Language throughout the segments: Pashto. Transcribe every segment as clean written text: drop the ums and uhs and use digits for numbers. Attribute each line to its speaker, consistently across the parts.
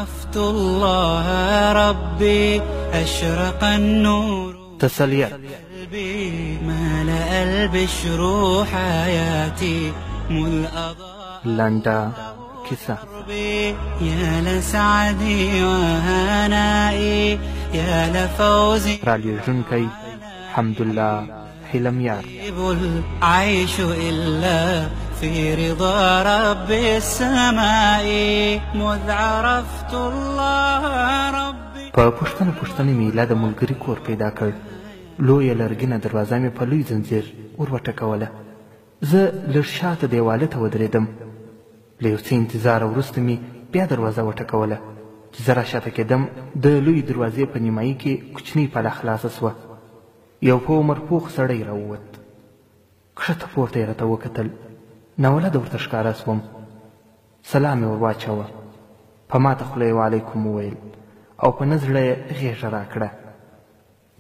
Speaker 1: عرفت الله ربي أشرق النور
Speaker 2: تسلیت
Speaker 1: قلبي ملأ البشر حياتي مذ أضاء
Speaker 2: لنډه کیسه.
Speaker 1: دربي يا لسعدي وهنائي يا لفوزي
Speaker 2: رالیږونکی حمدالله حلمیار.
Speaker 1: العيش إلا في رضا رب السماء مذ عرفت الله ربي.
Speaker 2: په پوښتنه مې لا د ملګري کور پیدا کړ. لویه لرګینه دروازه مې په لوی زنځیر ور وټکوله. زه لږ شاته دیواله ته ودرېدم. له یو څه انتظاره وروسته مې بیا دروازه وټکوله. چې زه راشاته کېدم د لویې دروازې په نیمایي کې کوچنۍ پله خلاصه سوه. یو په عمر پوخ سړی راووت. کښته پورته یې راته وکتل. ناولده ورته ښکاره سوم. سلام یې ور واچوه. په ماته خوله یې وعلیکم وویل او په نه زړه یې غېږه راکړه.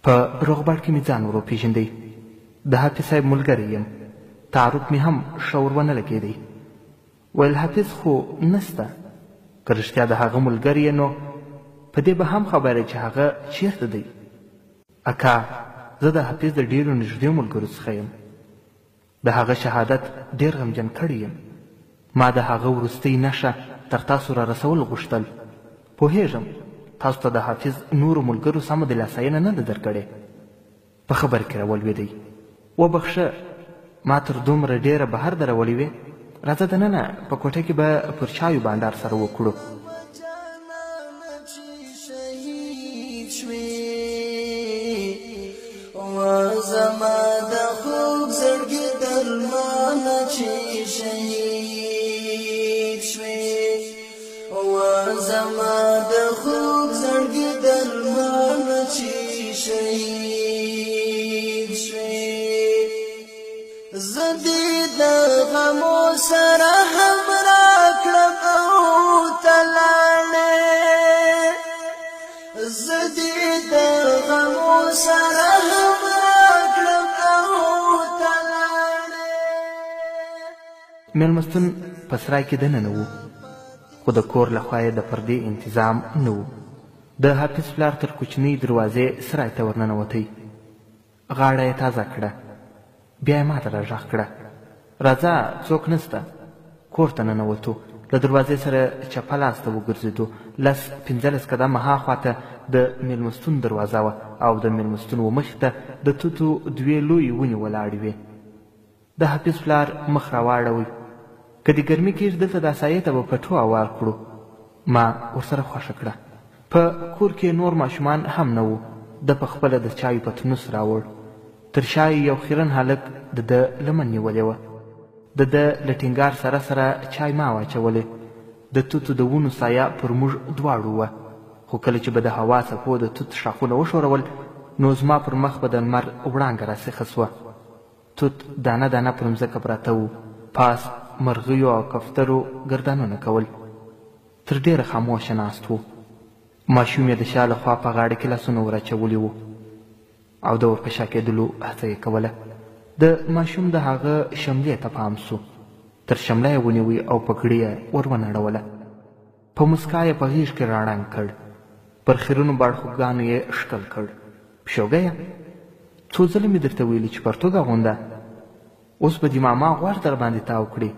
Speaker 2: په روغبړ کې مې ځان ور وپېژندی. د حافظ صاحب ملګری یم. تعارف مې هم ښه ور ونه لګېدی. ویل حافظ خو نسته. که رښتیا د هغه ملګری یې نو په دې به هم خبره چې هغه چیرته دی. اکا زه د حافظ د ډېرو نږدې ملګرو څخه یم. د هغه شهادت ډېر غمجن کړی یم. ما د هغه وروستۍ نښه تر تاسو را رسول غوښتل. پوهېږم تاسو ته د حافظ نورو ملګرو سمه دلاساینه نه ده درکړې. په خبر کې راولوېدی. وبخښه ما تر دومره ډېره بهر درولې وې. راځه دننه په کوټه کې به پر چایو بانډار سره وکړو.
Speaker 3: زما د خوږ زړګي درمانه چې شهید شوې زما د خوږ زړګي درمانه چې شهید شوې زه دې د غمو سره هم راکړم او ته لاړې زه دې د غمو سره هم
Speaker 2: مېلمستون په سرای کې دننه و، خو د کور له خوا یې د پردې انتظام نه و. د حافظ پلار تر کوچنۍ دروازې سرای ته ورننوتی. غاړه یې تازه کړه. بیا یې ماته راږغ کړه راځه څوک نسته. کور ته ننوتو. له دروازې سره چپه لاس ته وګرځېدو. 10-15 قدمه هاخوا ته د مېلمستون دروازه وه او د مېلمستون و مخې ته د توتو 2 لویې ونې ولاړې وې. د حافظ پلار مخ راواړوئ. که د ګرمي کېږي دلته دا سایې ته به پټو اوار کړو. ما ورسره خوښه کړه. په کور کې نور ماشومان هم نه وو. ده په خپله د چایو پتنوس راوړ. تر شا یو خیرن هلک د ده لمن نیولې وه. د ده له ټینګار سره سره چای ما واچولې. د توتو د ونو سایه پر موږ دواړو وه. خو کله چې به د هوا څپو د توت ښاخونه وښورول نو زما پر مخ به د لمر وړانګه راسیخه سوه. توت دانه دانه پر مځکه پراته وو. پاس مرغیو او کفترو ګردانونه کول. تر ډېره خاموشه ناست وو. ماشوم یې د شا له خوا په غاړه کې لاسونه ور اچولي وو او د ورپه شا کېدلو هڅه یې کوله. د ماشوم د هغه شملې ته پام سو. تر شمله یې ونیوی او پګړۍ یې ور ونړوله. په مسکا یې په غېږ کې راړنګ کړ. پر خیرونو باړخوګانو یې ښکل کړ. پیشوګیه څو ځله مې درته ویلي چې پرتوګ اغونده. اوس به دې ماما غوږ در باندې تاو کړي.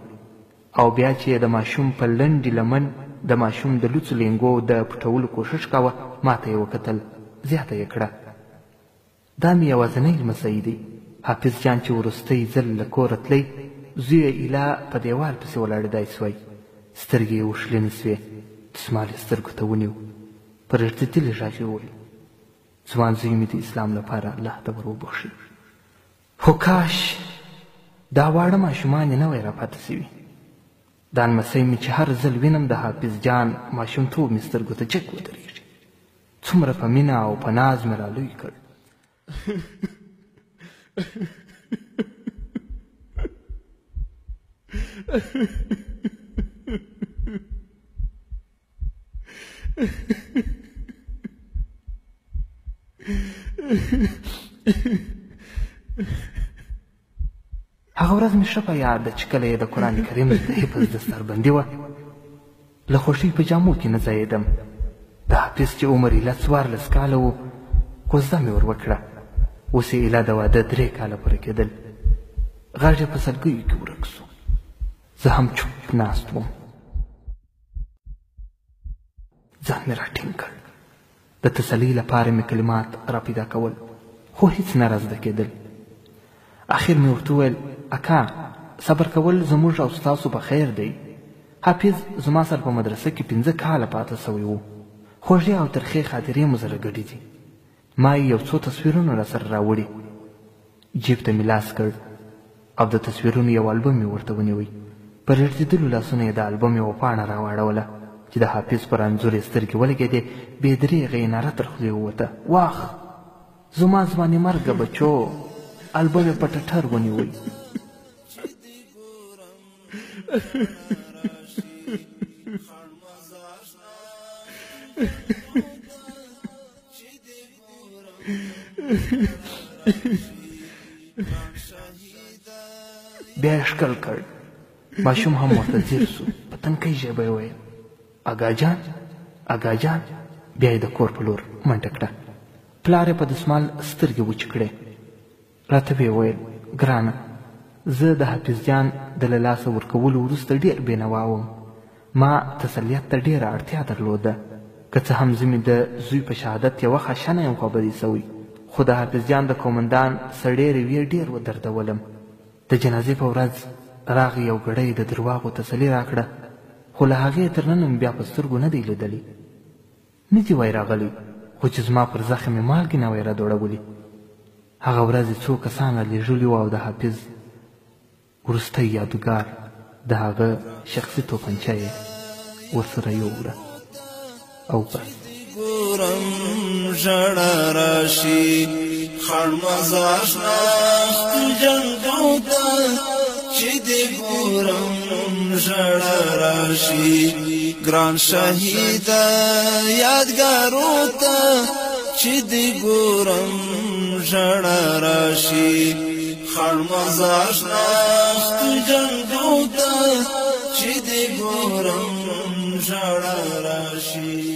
Speaker 2: او بیا چې د ماشوم په لنډې لمن د ماشوم د لوڅو لینګو د پټولو کوښښ کوه ما ته یې وکتل. زیاته یې کړه دا مې یوازینی لمسی دی. حافظ جان چې وروستی ځل له کوره تلی زوی یې ایله په دیوال پسې ولاړېدی سوی. سترګې یې وشلینې سوې. دسمال یې سترګو ته ونیو. په رېږدېدلي غږ یې وویل ځوان زوی مې د اسلام لپاره الله ته ور وبخښي. خو کاش دا واړه ماشومان یې نه وی راپاته سوي. دا لمسی مې چې هر ځل وینم د حافظ جان ماشومتوب مې سترګو ته جګ ودرېږي. څومره په مینه او په ناز مې رالوی کړ. هغه ورځ مې ښه په یاد ده چې کله یې د قرآن کریم د حفظ دستربندي وه. له خوښۍ په جامو کې نه ځایېدم. د حافظ چې عمر ایله 14 کاله و کوزده مې ور وکړه. اوس یې ایله د واده 3 کاله پوره کېدل. غږ یې په سلګیو کې ورک سو. زه هم چوپ ناست وم. ځان مې راټینګ کړ. د تسلۍ لپاره مې کلمات را پیدا کول خو هیڅ نه رازده کېدل. اخر مې ورته وویل اکا صبر کول زموږ او ستاسو په خیر دی. حافظ زما سره په مدرسه کې 15 کاله پاته سوی و. خوږې او ترخې خاطرې مو سره ګډې دي. ما یې یو څو تصویرونه را سره راوړي. جیب ته مې لاس کړ او د تصویرونو یو البم مې ورته ونیوی. په رېږدېدلو لاسونو یې د البم یوه پاڼه راواړوله چې د حافظ پر انځور یې سترګې ولګېدې. بې درېغه یې ناره تر خولې ووته واخ زما ځوانې مرګه بچو. البم یې په ټټر ونیوی. بیا یې ښکل کړ. ماشوم هم ورته ځیر سو. په تنکۍ ژبه یې ویل اګاجان اګاجان. بیا یې د کور په لور منډه کړه. پلار یې په دسمال سترګې وچې کړې. راته ویې ویل ګرانه زه د حافظ جان د له لاسه ورکولو وروسته ډېر بېنوا وم. ما تسلیت ته ډېره اړتیا درلوده. که څه هم زه مې د زوی په شهادت یوه خشنه یم خوابدی سوی، خو د حافظ جان د کومندان سړې رویې ډېر ودردولم. د جنازې په ورځ راغی یو ګړی د درواغو تسلي راکړه، خو له هغې تر ننه مې بیا په سترګو نه دی لیدلی. نه دي وای راغلی، خو چې زما پر زخم یې مالګې نه وای راډوړولي. هغه ورځ یې څو کسان رالیږلي وو او د حافظ وروستی یادګار د هغه شخصي توپنچه یې ورسره یووړه او بس.
Speaker 3: ګورم ژړا راشي خړ مزار شناخت جنګو ته، چې دې ګورم ژړا راشي ګران شهیده یادګارو ته، چې دې ګورم ژړا راشي خړ مزار شناخت جنګو ته، چې دې ګورم ژړا راشي.